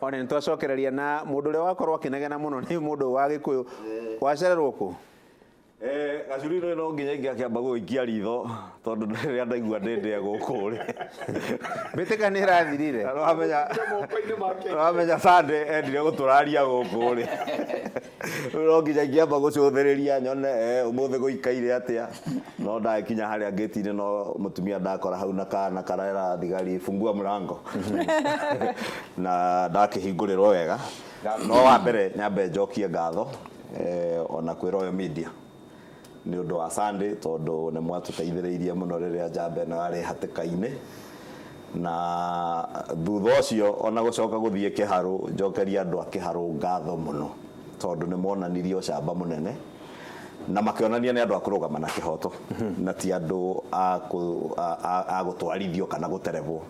One nitwacokereria na mundu ule wakorwo akinegena muno ni mundu wa Gikuyu wacererwo ku Gacuri no nginya ingiakamba guikia ritho tondu riria ndaigua ndinde guku ri bitika ni rathirire ramenya Sande endire guturaria guku ri no nginya ingiamba gucuthiriria nyone umuthi guikaire atia no ndakinya haria ngeti-ini no mutumia ndakora hau na kana karera thigari fungua mlango na ndakihingurirwo wega no wa mbere nyambe njokie ngatho ona kwira yo media ni undu wa Sunday tondu ne mwatuteithiriirie muno riria Njambe na ari hatikaine na thutha ucio ona gucoka guthie Kiharu njokeria andu akiharo ngatho muno tondu ne monanirie ucamba munene na makionania ni andu akurugama na kihoto na ti andu a gutwarithio kana guterevwo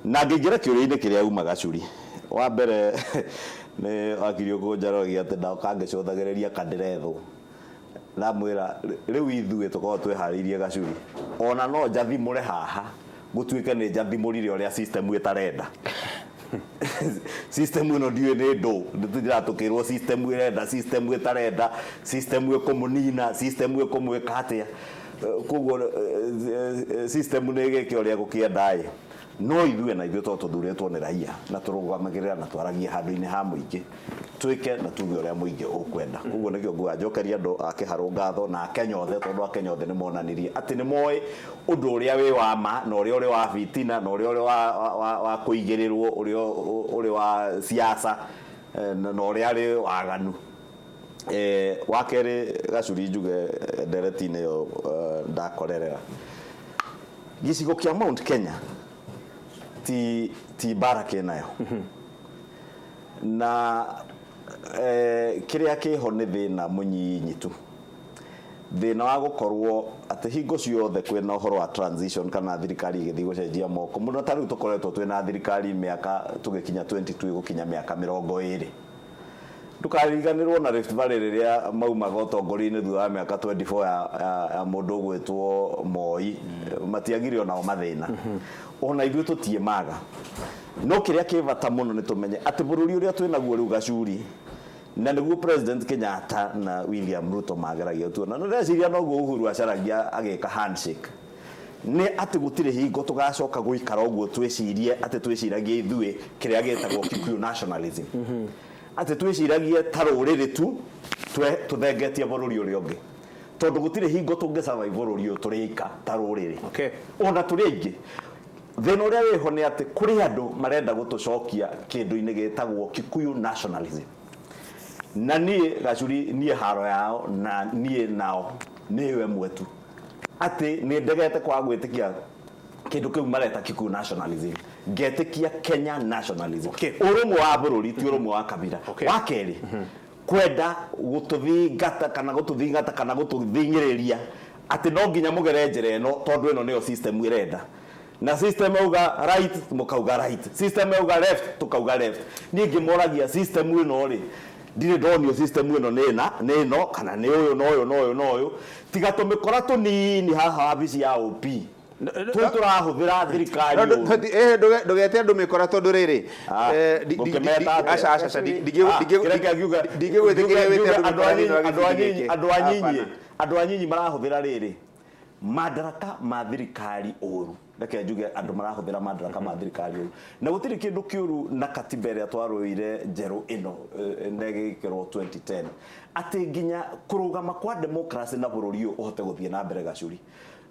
na ngingira kiuria-ini kiria uma Gacuri wa mbere ni akirio kunjarogia ati ndakangicuthagiriria kandiretho na mwira riu ithue tukorwo twihariirie Gacuri ona no njathimure haha gutuike ni njathimurire uria system itarenda system ino ndiwe ni ndo nditira tukirwo system irenda system itarenda system ikumunina system ikumwika atia kugo system ni gike uria gukiendai no ithue na ithuĩ tuthuretwo nĩ raia na tũrũgamagĩrĩra na twaragie handũ-inĩ ha mũingĩ twĩke na tuge ũrĩa mũingĩ ũkwenda ũguo nĩkĩo nguga njokeria andũ a Kĩharũ ngatho na Akenya othe tondũ Akenya othe nĩ monanirie atĩ nĩ moĩ ũndũ ũrĩa wĩ wa ma na ũrĩa ũrĩ wa fitina na ũrĩa ũrĩ wa kũigĩrĩrwo ũrĩ wa siasa na ũrĩa arĩ waganu wa kerĩ Gacuri njuge ndereti-inĩ ĩyo ndakorerera gĩcigo kĩa Mount Kenya ti baraka nayo na kiria kiho ni thina munyinyitu thina wa gukorwo ati hingo ciothe kwina uhoro wa transition kana thirikari igithii gucenjia moko muno tariu tukoretwo twina thirikari miaka tugikinya 22 gukinya miaka 20 ndukariganirwo na Rift Valley riria maumaga utongoria-ini thutha wa miaka 24 ya mundu gwitwo Moi matiagire onao mathina ona ithuĩ tutiemaga no kiria kivata muno ni tumenye ati bururi uria twinaguo riu Gacuri na niguo President Kenyatta na William Ruto mageragia tu na ndeciria noguo Uhuru acaragia agika handshake ni ati gutire hingo tugacoka guikara uguo twicirie ati twiciragie ithuĩ kiria gitagwo Kikuyu nationalism ati twiciragie ta ruriri tu tuthengetie bururi uria ungi tondu gutire hingo tungisurvive bururi uyu turika ta ruriri ona turi aingi thina uria wiho ni ati kuri andu marenda gutucokia kindu-ini gitagwo Kikuyu nationalism na nie Gacuri nie haro yao na nie nao niwe mwetu ati ni ndegete kwa gwitikia kindu kiu mareta Kikuyu nationalism ngetikia Kenya nationalism urumwe wa bururi ti urumwe wa kabira wa keri kwenda gututhingata kana gututhingiriria ati no nginya mugere njere no tondu ino niyo system irenda na system auga right mukauga right system auga left tukauga left ningi moragia system ino ri ndire ndonio system ino nino kana ni uyu no uyu tiga tumikora tunini haha wabici ya OP turahũthĩra thirikari ndugete andu mikora tondu riri andu anyinyi marahũthĩra riri madaraka ma thirikari uru reke njuge andu marahũthĩra madaraka ma thirikari uru na gutiri kindu kiuru na katiba ĩrĩa twarũire njeru ino negikirwo 2010 ati nginya kurugama kwa democracy na bururi uyu uhote guthie na mbere Gacuri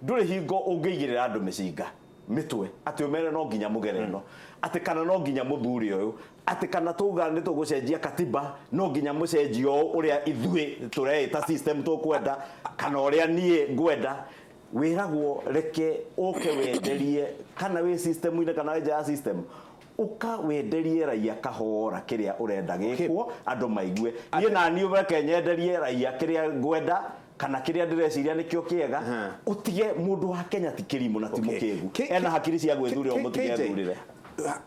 nduri hingo ungiigirira andu micinga mitwe ati umere no nginya mugere no ati kana no nginya muthuri uyu ati kana tuga ni tugucenjia katiba no nginya mucenjio uria ithui tureita system tukwenda kana uria nie ngwenda wiragwo reke uke wenderie kana we system ine kana we system uka wenderie raia kahora kiria urenda gikwo andu maigue nie na ni ubeke nyenderie raia kiria ngwenda kana kiria ndireciria nikio kiega utige mundu wa Kenya ti kirimu na ti mukingu ena hakiri cia gwithurira umutige thurire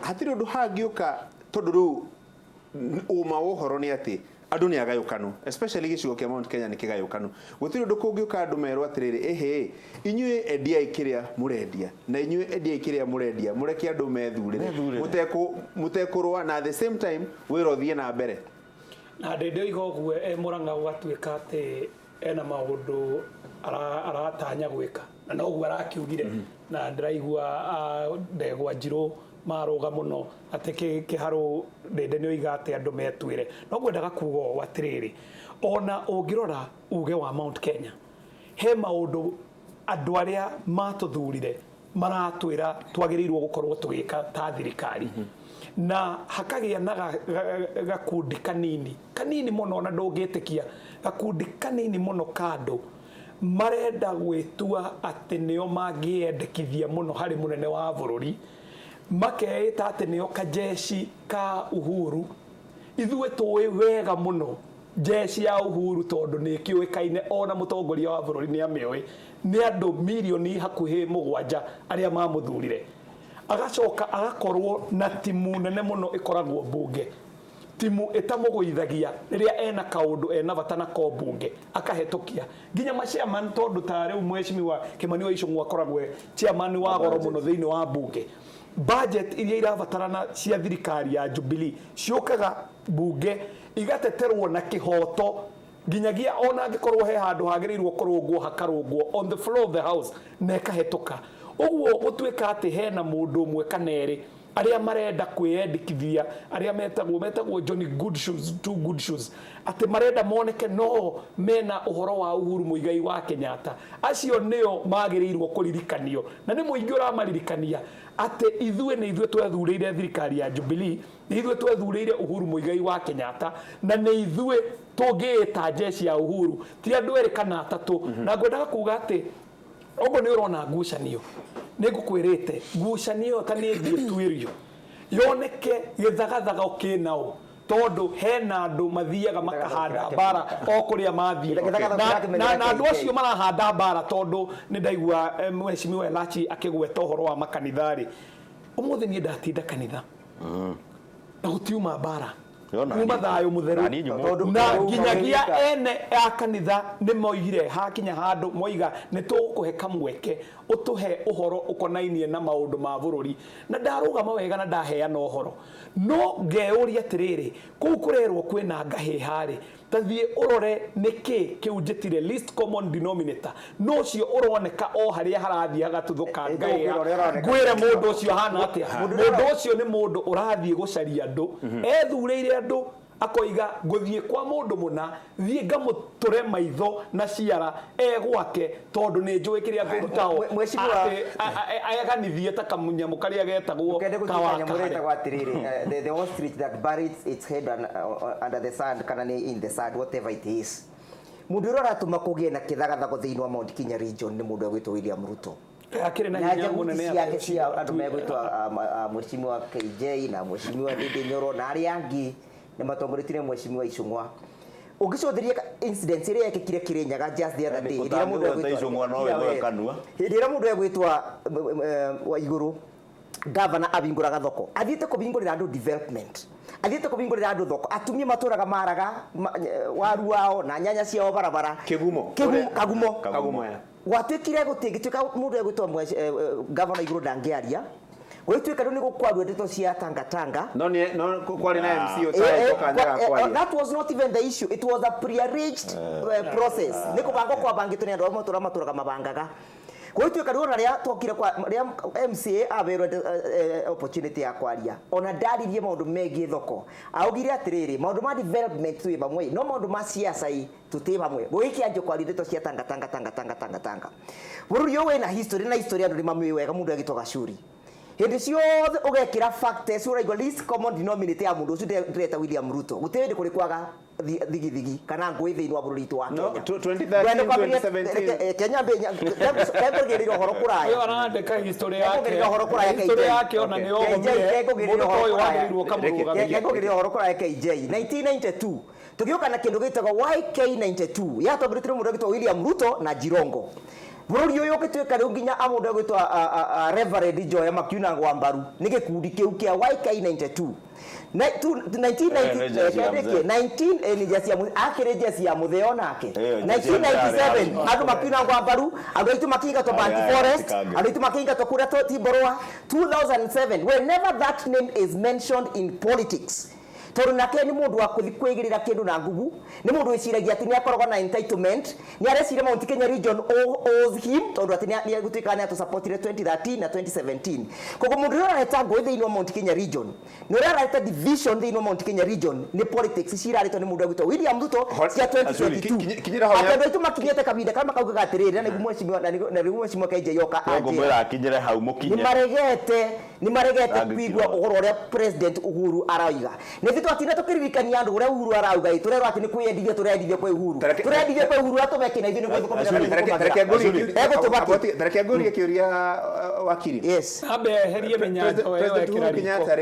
hatiri undu hangiuka tondu riu uma uhoro ni ati andu ni agayukanu especially gicigo kia Mount Kenya ni kigayukanu gutiri ndu kungiuka andu merwo atiriri ehe inyue endia ikiria murendia na inyue endia ikiria murendia mureke andu methurire mutekurwa na at the same time wirothie na mbere na ndende igoguo Murang'a gwatuika ati ena maundu aratanya gwika na noguo arakiugire na ndiraigua Ndegwa Njiru maruga muno ati kiharo ndende ni oiga ati andu metwire no ngwendaga kuga o atiriri ona ungirora uge wa Mount Kenya he maundu andu aria matuthurire maratwira twagirirwo gukorwo tugika ta thirikari na hakagia na gakundi kanini muno na ndungitikia gakundi kanini muno kando marenda gwitua ati nio mangiendekithia muno hari munene wa bururi makeita ati nio kajeshi ka Uhuru ithue tuwe wega muno jeshi ya Uhuru tondu ni kiuikaine ona mutongoria wa bururi ni amioi ni andu milioni hakuhi 7 aria mamuthurire agacoka agakorwo na timu nene muno ikoragwo bunge timu etamuguithagia riria ena kaundu ena batana ko bunge akahetukia ginya chairman tondu tare Mheshimiwa Kimani wa Icung'wa akoragwo chairman wa goro muno thiini wa bunge budget iria irabatarana cia thirikari ya Jubilee ciokaga bunge igateterwo na kihoto ginyagia ona angikorwo he handu hagirirwo kurungwo hakarungwo on the floor of the house na ikahetuka uguo gutwika ati hena mundu umwe kaneri aria marenda kwiyendikithia aria metagwo Johnny Good Shoes two good shoes ati marenda moneke no mena uhoro wa Uhuru Muigai wa Kenyatta acio nio magirirwo kuririkanio na ni muingi uramaririkania ati ithue ni ithue twathureire thirikari ya Jubilee ni ithue twathureire Uhuru Muigai wa Kenyatta na ni ithue tungita jeshi ya Uhuru ti andu eri kana atatu na ngwendaga kuga ati ogo ni urona ngucanio nigukwirite ngucanio ta ni ngitwirio yoneke githagathaga ukinao tondu hena andu mathiaga makahanda bara o kuria mathie na andu acio marahanda bara tondu ni ndaigua Mheshimiwa Elachi akigweta uhoro wa makanithari umuthi ni ndatinda kanitha na gutiuma bara kuma thayo mutheru na ginyagia ene ya kanitha ni moigire hakinya handu moiga ni tukuhe kamweke utuhe uhoro ukonainie na maundu ma bururi na ndaruga mawega na ndaheana uhoro no ngeuria atiriri kuu kurerwo kwina ngahi hari tathie urore niki kiunjitire least common denominator no cio uroneka o haria harathie hagatuthuka ngai ngwire mundu ucio hana atia mundu ucio ni mundu urathie gucaria andu ethureire andu akoiga nguthie kwa mundu muna thie ngamuture maitho na ciara gwake tondu ni njui kiria ngurutao ayaganithie ta kamunyamu karia getagwo the ostrich that buries its head under the sand kana in the sand whatever it is mundu rora tuma kugie na kithagathago thiini wa Mount Kenya region ni mundu agwitwo William Ruto akire na hinya munene ya andu megwitwa Mheshimiwa KJ na Mheshimiwa Ndindi Nyoro na aria angi ni matongoretire Mheshimiwa Icung'wa ugicothiria incident iria yekikire Kirinyaga just the other day ndira mundu egwitwa Waiguru governor abinguraga thoko athiete kubingurira andu development athiete kubingurira andu thoko atumia maturaga maraga waru wao na nyanya ciao barabara kagumo gwatwikire gutigituka mundu egwitwa governor Iguru ndangiaria gwitwika ni gukwaru ndeto cia Tanga no kwari na MC otaitokanyaga kwaria that was not even the issue, it was a prearranged process niko bango kwa bangito ni andu maturaga mabangaga gwitwika rura ria tokire kwa ria MCA averwo opportunity ya kwaria ona ndaririe maundu megie thoko augire atiriri maundu ma development tu bamwe no maundu ma siasa tuti bamwe gwiki anjo kwaria ndeto cia Tanga bururi yo wena history na history andu mamwe wega mundu agitwa Gachuri hindi ciothe ugekira factors uraigwa least common denominator ya mundu ucio ndreta William Ruto gutende kuri kwaga thigi kana ngui thiini wa bururi tu wa Kenya 2013 Kenya ngiriro horo kuraya yo arandeka history yake ona ni ogomire mundu oyo wagirirwo kamurugamia ngiriro horo kuraya KJ 1992 tugiuka na kindu gitagwo YK92 yatongoretire mundu agitwa William Ruto na Jirongo bururi uyu ukituika riu nginya amundu gwitwa Reverend Joya Makiuna Ngwambaru ni gikundi kiu kia YK92 19 mutheo nake 1997 andu Makiuna Ngwambaru andu aitu makingatwo Banki Forest andu aitu makingatwo kuria Tiborwa 2007 whenever that name is mentioned in politics tondu nake ni mundu wa kwigirira kindu na nguvu ni mundu wiciragia ati ni akoragwo na entitlement ni arecira Mount Kenya region owes him tondu ati ni gutuika ni atu supportire 2013 na 2017 kogo mundu ura reta ngo thiini wa Mount Kenya region ni ura reta division thiini wa Mount Kenya region ni politics ciraritwo ni mundu gwitwo William Ruto cia 2022 akandu aitu makinyete kabinda kama kauga gatiriri na niguo mheshimiwa na niguo mheshimiwa KJ Yoka ngomwira akinyere hau mukinye ni maregete kuigwa uhoro uria president Uhuru arauga ni twatina tukiririkania andu uria Uhuru arauga turerwo ati ni kwiyendithia turendithia kwa Uhuru turendithia kwa Uhuru atubeke na ithini tareke ngori kiuria wakiri yes abe herie menyanto wewe kirari Kenyatta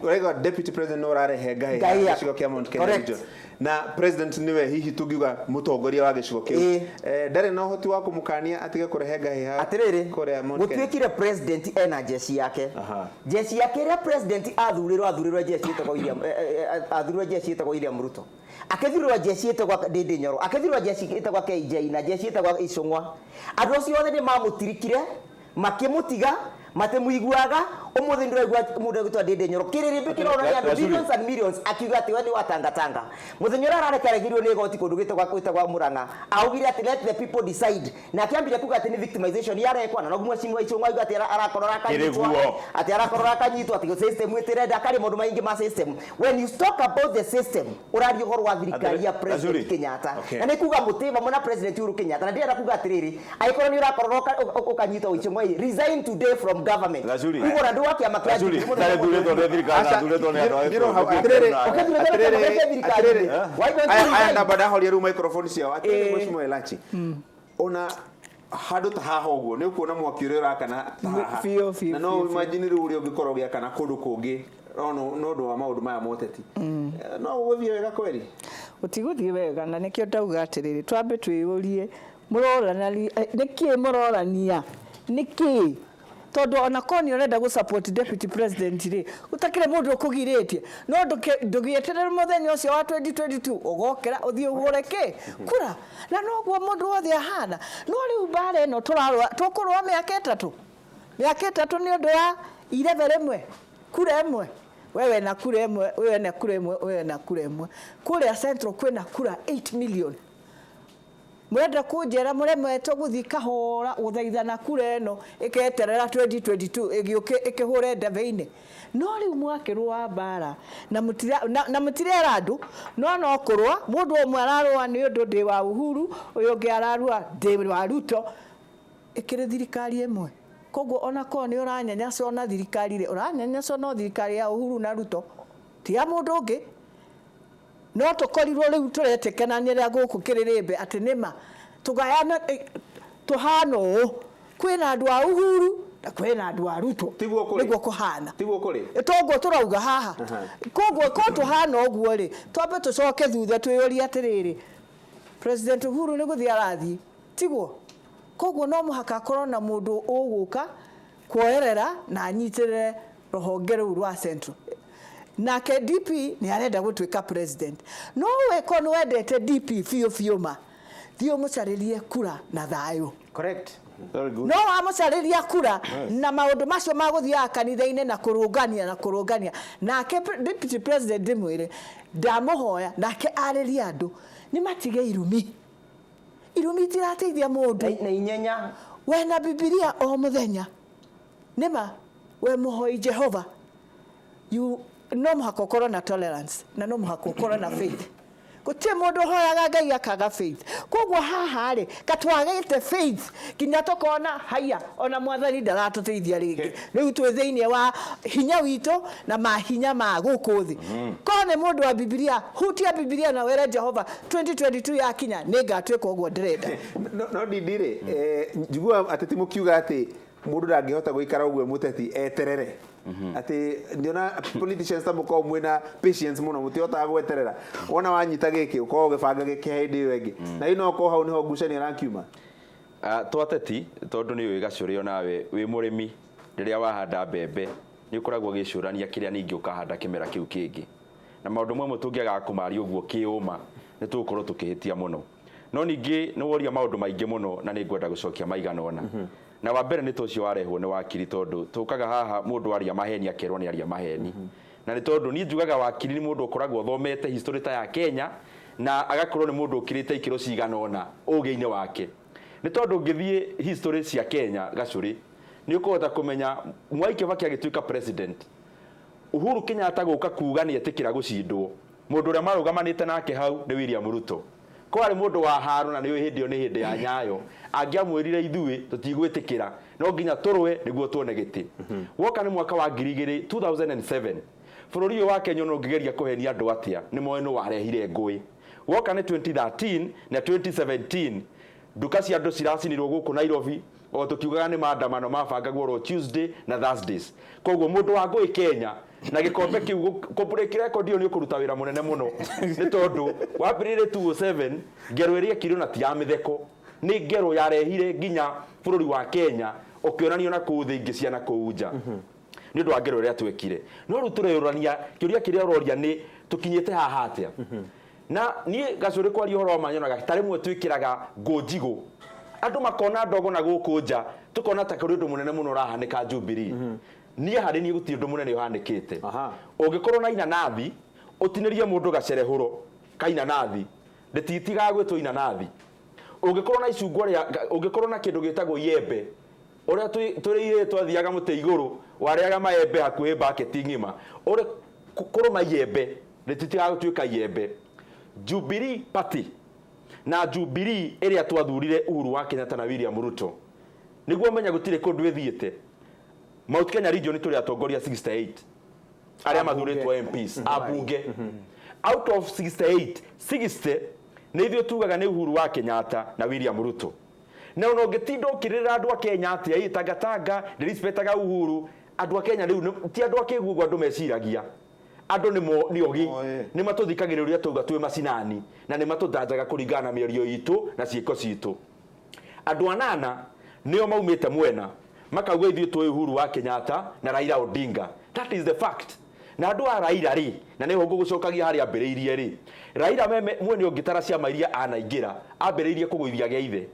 urega deputy president no rarehe ngai gicigo kia Mount Kenya region na president niwe hihi tungiuga mutongoria wa gicigo kiu ndare no hoti wa kumukania atige kurehe ngai ha atiriri gutwikire president ena jeshi yake ria president athurirwo jeshi itagwo William Ruto akethirwo jeshi itagwo Ndindi Nyoro akethirwo jeshi itagwo KJ na jeshi itagwo Icung'wa andu acio othe ni mamutirikire makimutiga matemuiguaga umuthi ndiraigua mundu gwitwa Ndindi Nyoro kiririmbi kirona andu billions and millions akiuga ati we ni watangatanga muthenya ura ararekeregirio ni goti kundu gwitagwa Murang'a augire ati let the people decide na akiambire kuga ati ni victimization yarekwa na noguo mheshimiwa Icung'wa ati arakorora kanyitwa ati system itirenda kari mundu maingi ma system when you talk about the system urari uhoro wa thirikari ya president Kenyatta na ni kuga mutiva mona president Uhuru Kenyatta na ndira kuga atiriri aikorwo ni urakorora ukanyitwa Icung'wa resign today from government ugo na nduwa kia makia ndare dure tonde thirikari dure tonde aya na bada horia ru microphone ciao atiriri mheshimiwa Elachi ona handu ta haha uguo ni kuona mwaki uria urakana na no imagine ru uria ungikorwo giakana kundu kungi no ndo wa maundu maya moteti no guthie wega kweri utiguthie wega na nikio ndauga atiriri twambe twiyurie murorania niki murorania niki tondu ona koni urenda gu support deputy president ri utakire mundu ukugiritie no ndugieterera muthenya ucio wa 2022 ugokera uthie ugoreke kura na no guo mundu wothe ahana no riu bare no tukurwa miaka 3 ni undu wa 11 kura emwe wewe na kura emwe kura central kwina kura 8 million mwenda kunjera muremetwo guthi kahora uthaithana kura eno iketerera 2022 igioke ikihure ndaveine no riu mwakirwo wa bara na mutirera andu no kurwa mundu umwe ararwa ni undu ndi wa Uhuru uyu ungi ararwa ndi wa Ruto ikire thirikari emwe koguo ona ko ni uranyanyaso na thirikari ri uranyanyaso no thirikari ya Uhuru na Ruto ti ya mundu ungi no tukorirwo riu turetekananira guku kiririmbe ati nima tugayana tuhano kwina andu a Uhuru na kwina andu a Ruto niguo kuhana tiguo kuri toguo turauga haha koguo ko tuhana oguo ri twambe tucoke thutha twiyuria atiriri president Uhuru ni guthia arathi tiguo koguo no muhaka korwo na mundu uguka kuoerera na anyitirire ruhonge ruu rwa central na KDP ni arenda gutwika president no we kono wendete DP fioma thio mucaririe kura na thayo correct very good no amucariria kura na maundu macio maguthia kanitha-ine na kurungania na deputy president ndimwire ndamuhoya nake ariria andu ni matige irumi tirateithia mundu na inyenya we na Biblia o muthenya nima we muhoi Jehova you no muhaka ukorwo na tolerance na no muhaka ukorwo na faith gutie mundu hoyaga Ngai akaga faith koguo haha ri katwagite faith kinya tokona haya ona mwathani ndaratuteithia ringi riu twi thiini wa hinya wito na mahinya ma guku thi kone mundu wa Biblia hutia Biblia na were Jehova 2022 yakinya ningatwika uguo ndirenda no didire njigua ateti mukiuga ati mundu ndangihota guikara uguo muteti eterere ati ndiona politicians tamuko mwina patience muno mutihota gweterera wona wanyita giki uko ugibanga giki hindi iyo ingi na ino ko hau niho ngucania rankiuma twateti tondu ni wi Gacuri onawe wi murimi riria wahanda mbembe ni ukoragwo gicurania kiria ningi ukahanda kimera kiu kingi na maundu mamwe tungiaga kumari uguo kiuma ni tukorwo tukihitia muno no ningi ni woria maundu maingi muno na ni ngwenda gucokia maigana ona na wa mbere ni tucio warehwo ni wakiri tondu tukaga haha mundu aria maheni akerwo ni aria maheni na ni tondu ni njugaga wakiri ni mundu ukoragwo thomete history ta ya Kenya na agakorwo ni mundu ukirite ikiro cigana ona ugeini wake ni tondu ngithie history cia Kenya Gacuri ni ukuhota kumenya Mwai Kibaki agituika president Uhuru Kenyatta guka kuga ni etikira gucindwo mundu uria marugamanite nake hau ni William Ruto ko ari mundu wa haru na ni hindio ni hindi ya nyayo angiamwirire ithui tutigwitikira no nginya turwe niguo tuone giti woka ni mwaka wa 2007 bururi wa Kenya no ngigeria kuhenia andu atia ni moe no warehire ngui woka ni 2013 na 2017 duka cia andu ciracinirwo guku Nairobi o tukiugaga ni maandamano mabangagwo ro Tuesday na Thursdays koguo mundu wa ngui Kenya na gikombe kiu break record yo ni ukuruta wira munene muno ni tondu wambirire 207 ngero iria kiro na tia mitheko ni ngero yarehire nginya bururi wa Kenya ukionanio na kuuthingi ciana kuunja ni ndu wa ngero iria twekire no ru tureyurania kiuria kiria uroria ni tukinyite haha atia na ni Gacuri kwari horo wa manyonaga tari mwe twikiraga ngojigo andu makona ndogo na gukunja tukona ta kuri ndu munene muno rahanika Jubilee ni hari ni guti ndu munene yohanikite ungikorwo na inanathi utinirie mundu gacerehuro kainanathi ndetitiga gwitwo inanathi ungikorwo na icungwa ria ungikorwo na kindu gitagwo yembe uria turiire twathiaga muti iguru wariaga maembe hakuhi bucket ngima uri kuruma yembe ndetitiga gutuika yembe Jubilee Party na Jubilee iria twathurire Uhuru wa Kenyatta na William Ruto niguo menya gutire kundu ethiete Mount Kenya region turi atongoria 68 aria mathuritwo MPs abunge out of 68 60 ni ithio tugaga ni Uhuru wa Kenyatta na William Ruto na no ngetindo kirira andu a Kenya atia itangatanga respectaga Uhuru andu a Kenya riu ti andu akigugu andu meciragia andu ni ogi ni matuthikagiriria tuga twi macinani na ni matuthanjaga kuringana mĩario itu na ciiko citu andu anana nio maumite mwena makauga ithuĩ twi Uhuru wa Kenyatta na Raila Odinga that is the fact na andu a Raila ri na ni hongo gucokagia hari ambiriirie ri Raila mwene ungitara ciama iria anaingira ambiriirie kuguithia geithe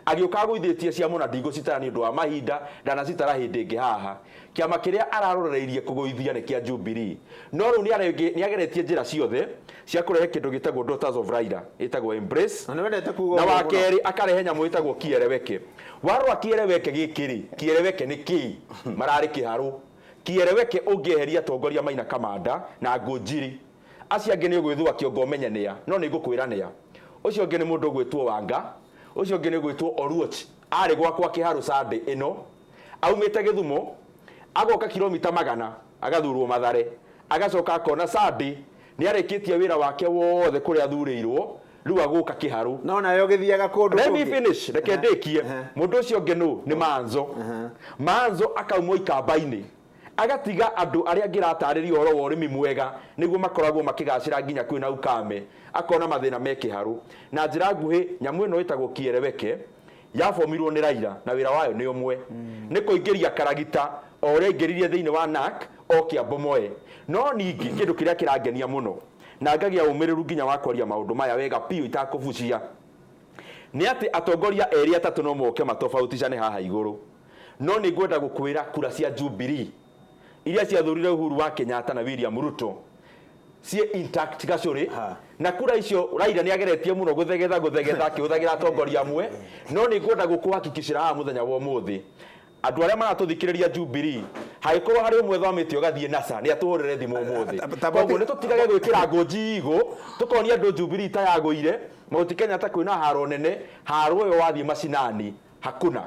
agioka guithitie ciamo na ndingo citara ni undu wa mahinda ndana citara hindi ingi haha kiama kiria ararorereirie kuguithia ni kia Jubilee no ru ni ageretie njira ciothe cia kurehe kindu gitagwo Daughters of Raila itagwo Embrace na wakeri akarehe nyamu itagwo Kiereweke warwa Kiereweke gikiri Kiereweke ni ki marari kiharu Kiereweke ungieheria tongoria Maina Kamanda na Ngunjiri acia ngene gwithwa kiongo menyanea no ni ngukwiranea ucio ngene mundu gwitwo Wanga ucio ngene gwitwo Oruoch ari gwakwa kiharu Sande ino aumite Githumo agoka kilomita 100 agathurwo Mathare agacoka akona Sande ni arikitie wira wake wothe kuri athurirwo riu aguka kiharu no nayo githiaga kundu let me finish reke ndikie mundu ucio ngenu ni Manzo akaumwo Ikamba-ini agatiga andu aria ngiratarĩria horo wa urimi mwega niguo makoragwo makigacira nginya kwina ukame akona mathina mekiharu na njira nguhi nyamu ino itagwo Kiereweke yafomirwo ni Raila na wira wayo ni umwe ni kuingiria karagita o ria ingiririe thiini wa NAC o Kiambomoe no ningi kindu kiria kirangenia muno na ngagia umiriru nginya wa kwaria maundu maya wega piu itakubucia ni ati atongoria eri atatu no moke matofauticane haha iguru no ni ngwenda gukwira kura cia Jubilee iria ciathurire Uhuru wa Kenyatta na William Ruto cie intact Gacuri na kura icio Raila ni ageretie muno guthegetha kiuthagira atongoria amwe no ni ngwenda gukuhakikishira ha muthenya wa umuthi andu aria maratuthikiriria Jubilee haikorwo hari umwe thomitio gathie NASA ni atuhurire thimu umuthi koguo ni tutigage gwikira ngoji igu tukonia andu Jubilee ta yaguire Mount Kenya ta kwina haro nene haro yo wathie macinani hakuna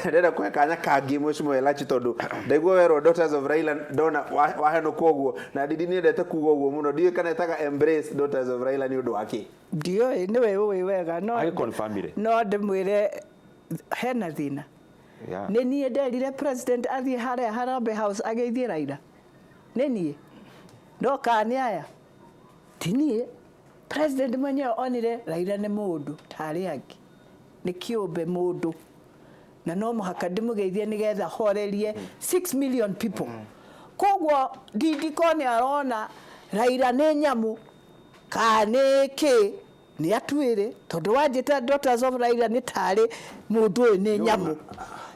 ndenda kwa kanya kangi mheshimiwa Elachi tondu ndaigua wero Daughters of Raila ndona waheno koguo na ndidi ni ndete kuga uguo muno ndiye kana etaga Embrace Daughters of Raila ni undu wake ndio ni wewe wega no ai confirmire no ndimwire hena thina ni nie nderire president athie haria Harambee House ageithie Raila ni nie no kani aya tinie president mwenyewe onire Raila ni mundu tari angi nĩ kĩũmbe mũndũ na no mũhaka ndĩmũgeithie nĩgetha horerie 6 million people koguo Ndindiko nĩ arona Raila nĩ nyamũ ka nĩ kĩ nĩ atuĩre tondũ wanjĩta Daughters of Raila nĩ tarĩ mũndũ ũyũ nĩ nyamũ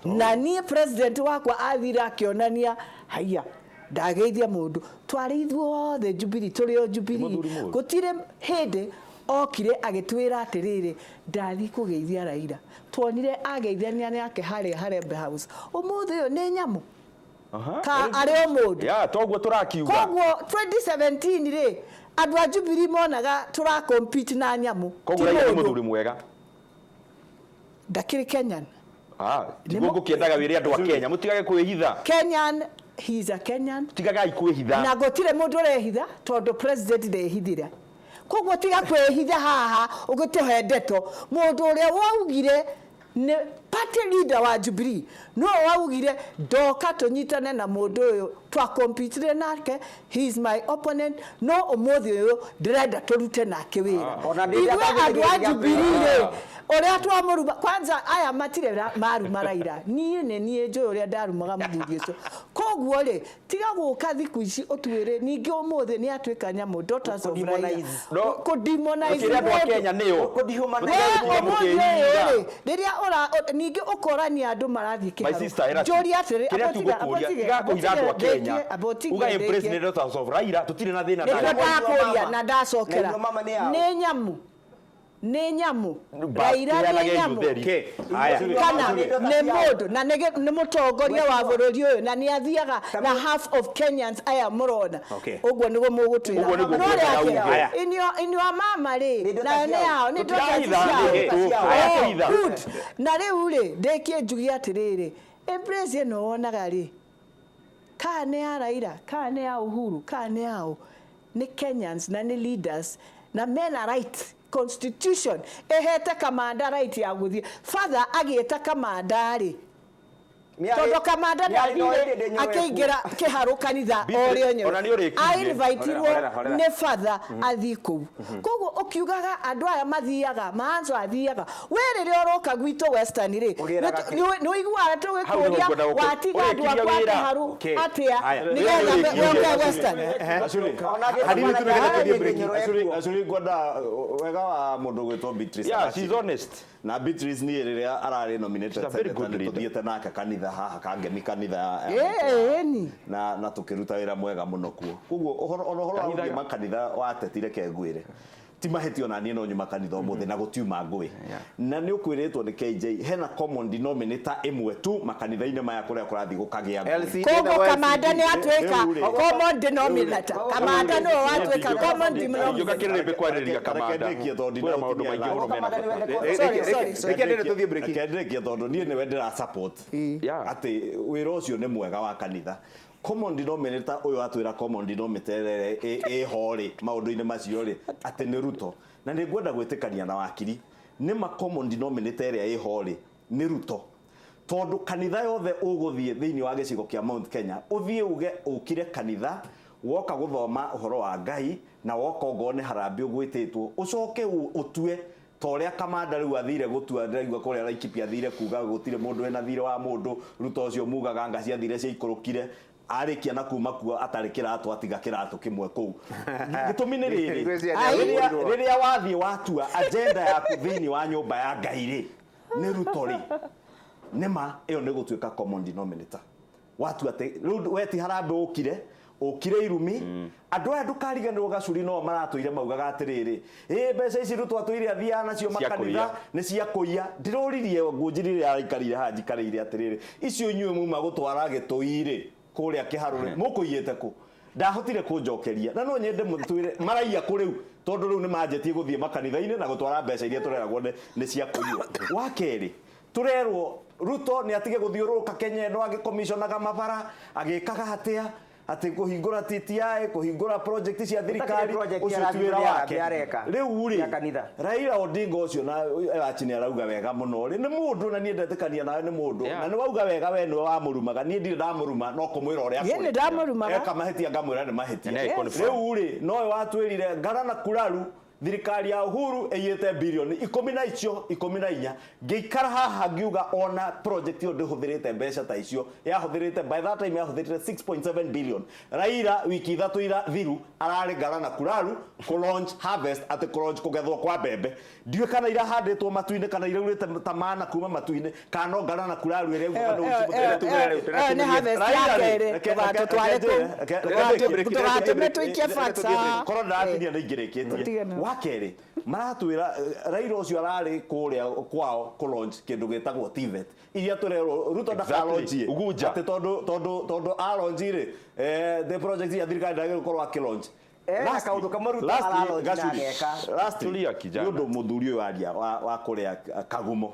na niĩ president wakwa athira akĩonania haiya ndageithia mũndũ twarĩ ithuothe Jubilee tũrĩ o Jubilee gũtirĩ hĩndĩ okire agĩtwĩra atĩrĩrĩ ndathi kũgeithia Raila tuonire ageithania nake harĩa Harambee House ũmũthĩ ũyũ nĩ nyamũ ka arĩ o mũndũ ya toguo tũrakiuga koguo 2017 rĩ andũ a Jubilee monaga tũra compete na nyamũ koguo Raila nĩ mũthuri mwega ndakĩrĩ Kenyan tiguo ngũkĩendaga wĩre andũ a Kenya mũtigage kwĩhitha Kenyan he is a Kenyan tigagai kwĩhitha na gũtirĩ mũndũ ũrehitha tondũ president ndehithire koguo tiga kwĩhitha haha ũgĩtũhe ndeto mũndũ ũrĩa waugire nĩ party leader wa Jubilee no waugire ndoka tũnyitane na mũndũ ũyũ twa compete nake he is my opponent no ũmũthĩ ũyũ ndĩrenda tũrute nake wĩra ithuĩ andũ a Jubilee ũrĩa twamũruma kwanza aya matirĩ maruma Raila niĩ njũĩ ũrĩa ndarumaga mũthuri ũcio koguo rĩ tiga gũka thikũ ici ũtwĩre ningĩ ũmũthĩ nĩ atuĩka nyamũ Daughters of Raila kũdemonize andũ a Kenya nĩo rĩrĩa ningĩ ũkorania andũ marathiĩ kĩharo njũria atĩrĩ tiga kũhitha andũ a Kenya uga president Daughters of Raila tutirĩ na thĩna na ndacokera nĩ nyamũ Raila nĩ nyamũ kana nĩ mũndũ na nĩ mũtongoria wa bũrũri ũyũ na nĩ athiaga na half of Kenyans aya mũrona ũguo nĩguo mũgũtwĩra no rĩake inyuĩ mama rĩ na nĩ yao nĩ good na rĩu rĩ ndĩkie njugie atĩrĩrĩ embrace ĩno wonaga rĩ kana nĩ ya Raila kana nĩ ya Uhuru kana nĩ yao nĩ Kenyans na nĩ leaders na mena right constitution ehete kamanda right ya guthie father agĩeta kamanda rĩ tondũ kamanda ndathire akĩingĩra kĩharũ kanitha orĩo nyewe ainvitirwo nĩ father athi kũu koguo ũkiugaga andũ aya mathiaga manzo athiaga we rĩrĩa ũroka gwitũ Western rĩ nĩ ũiguaga tũgĩkũria watiga andũ akwa kĩharũ atĩa nĩgetha yoke Western Acuri ngwenda wega wa mũndũ gwĩtwo Beatrice yeah she's honest na Beatrice niĩ rĩrĩa ararĩ nominated tuthiĩte nake kanitha haha kangemi kanitha na tũkĩruta wĩra mwega mũno kuo koguo ũhoro wa makanitha watetire kengwĩre ti mahĩtio na niĩ no nyuma kanitha ũmũthĩ na gũtiuma ngũĩ na nĩ ũkwĩrĩtwo nĩ KJ hena common denominator ĩmwe tu makanitha-inĩ maya kũrĩa kũrathiĩ gũkagĩa ngũĩ koguo kamanda nĩ atuĩka common denominator kamanda no atuĩka common denominator kĩrĩmbĩ kwarĩrĩria kamanda kwĩna maũndũ maingĩ mũno mena rekendekie tondũ niĩ nĩwe ndĩra support atĩ wĩra ũcio nĩ mwega wa kanitha common denominator ũyũ atwĩra common denominator ĩhorĩ maũndũ-inĩ macio rĩ atĩ nĩ Ruto na nĩ ngwenda gwĩtĩkania na wakiri nĩ ma common denominator ĩrĩa ĩhorĩ nĩ Ruto tondũ kanitha yothe ũgũthiĩ thĩinĩ wa gĩcigo kĩa Mount Kenya ũthiĩ uge ũkire kanitha woka gũthoma ũhoro wa Ngai na woka ũgone Harambee ũgwĩtĩtwo ũcoke ũtue toria kamanda rĩu athire gũtua ndaigua kũrĩa Laikipia athire kuga gũtirĩ mũndũ ena thire wa mũndũ Ruto ũcio mugaga ngaci athire cia ikũrũkire arikia na kuma kuo atarĩ kĩratũ atiga kĩratũ kĩmwe kũu gĩtũmi nĩ rĩrĩa wathiĩ watua agenda yaku thĩinĩ wa nyũmba ya Ngai rĩ nĩ Ruto rĩ nĩma ĩyo nĩ gũtuĩka common denominator watua atĩ rĩu weti Harambee ũkire irumi andũ aya ndũkariganĩrwo gacuri no maratũire maugaga atĩrĩrĩ mbeca ici Ruto atũire athiaga nacio makanitha nĩ cia kũiya ndĩroririe ngunjirire araikarire haha njikarĩire atĩrĩrĩ icio inyuĩ muma gũtwara gĩtũi-rĩ kũrĩa kĩharũ-rĩ mũkũiyĩte kũ ndahotire kũnjokeria na no nyende mũtwĩre maraiya kũ rĩu tondũ rĩu nĩ manjetie gũthiĩ makanitha-inĩ na gũtwara mbeca iria tũreragwo nĩ cia kũiywo wa kerĩ tũrerwo Ruto nĩ atige gũthiũrũrũka Kenya ĩno agĩkomishonaga mabara agĩkaga hatĩa atĩ kũhingũra TTI kũhingũra project cia thirikari ũcio ti wĩra wake rĩu rĩ Raila Odinga ũcio na Ewachini arauga wega mũno rĩ nĩ mũndũ na niĩ ndetĩkania nawe nĩ mũndũ na nĩ wauga wega we nĩwe wamũrumaga niĩ ndirĩ ndamũruma no kũmwĩra ũrĩa kũrĩ eka mahĩtia ngamwĩra nĩ mahĩtia rĩu rĩ nowe watwĩrire Ngara na Kuraru thirikari ya Uhuru ĩiyĩte bilioni 10 na icio 14 ngĩikara haha ngiuga ona project yo ndĩhũthĩrĩte mbeca ta icio yahũthĩrĩte by that time yahũthĩrĩte 6.7 billion. Raila wiki ithatũ ira thiru ararĩ Ngara na Kuraru ku launch harvest at ku launch kũgethwo kwa mbembe. Ndiũ kana irahandĩtwo matu-inĩ kana iraurĩte tamana kuma matu-inĩ kana Ngara na Kuraru ĩrĩa nĩ harvest yake tũgatũme tũikie facts korwo ndatinia nĩ ingĩrĩkĩtie. Wa kerĩ maratwĩra Raila ũcio ararĩ kũrĩa kwao ku launch kĩndũ gĩtagwo TVET iria tũrerwo Ruto ndakalaunchie atĩ tondũ alaunchire the project ya thirikari ndagĩrĩirwo gũkorwo akĩlaunch. Kaũndũ kamwe Ruto aralaunch na ageka. Nĩũndũ mũthuri ũyũ waria wa kũrĩa Kagumo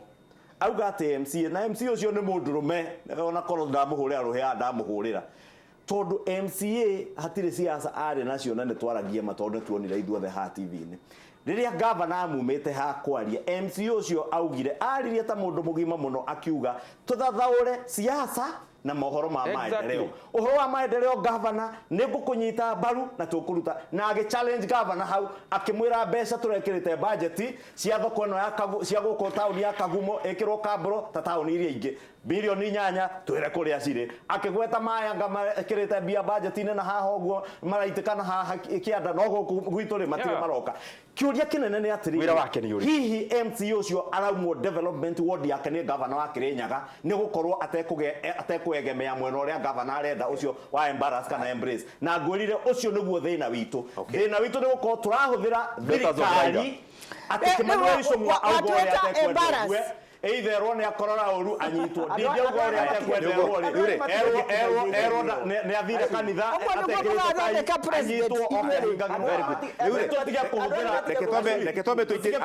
auga atĩ MCA na MCA ũcio nĩ mũndũrũme ona korwo ndamũhũrĩra rũhĩa ndamũhũrĩra tondu MCA hatirĩ siasa arĩ nacio na nĩ twaragia matondu tuonire ithuothe ha TV-inĩ. Rĩrĩa gavana amumĩte ha kwaria MCA ũcio augire aririe ta mũndũ mũgima mũno akiuga tũthathaũre siasa na mohoro ma maendeleo. Ũhoro wa maendeleo gavana nĩ ngũkũnyita mbaru na tũkũruta na agĩ challenge gavana hau akĩmwĩra mbeca tũrekĩrĩte budget cia thoko ĩno ya cia gũkũ taũni ya Kagumo ĩkĩrwo Kamburo ta taũni iria ingĩ bilioni 8 twĩre kũrĩa cirĩ akĩgweta Mayanga ekĩrĩte mbia budget-inĩ na haha ũguo maraitĩkana haha kĩanda no gũkũ gwitũ rĩ matirĩ maroka. Kĩũria kĩnene nĩ atĩrĩrĩ hihi MCA ũcio araumwo development ward yake nĩ gavana wa Kĩrĩnyaga nĩ gũkorwo atekũegemea mwena ũrĩa gavana arenda ũcio wa embarrass kana embrace na ngwĩrire ũcio nĩguo thĩna witũ. Thĩna witũ nĩ gũkorwo tũrahũthĩra thirikari atĩ Kimani Icũng'wa auga ũrĩa atekwenda either one akorora ũru anyitwo ndingĩ uga ũrĩa atekwenderwo rĩ erwo nĩ athire kanitha atekĩrĩte anyitwo reke twambe tũikĩrie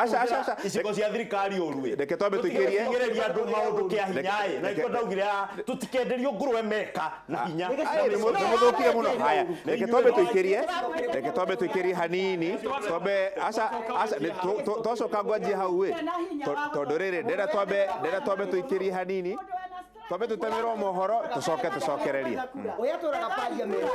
icigo cia thirikari ũru reke twambe tũikĩrie andũ maũndũ kĩa hinya na iko ndaugire tutikenderio ngũrũwe meka na hinya mũthũkire mũno. Haya, reke twambe tũikĩrie hanini twambe twacoka ngwanjie hau tondũ rĩrĩ ndĩra twambe tũikĩrie hanini twambe tũtemerwo mohoro tũcokererie. Ũrĩa tũraga parliament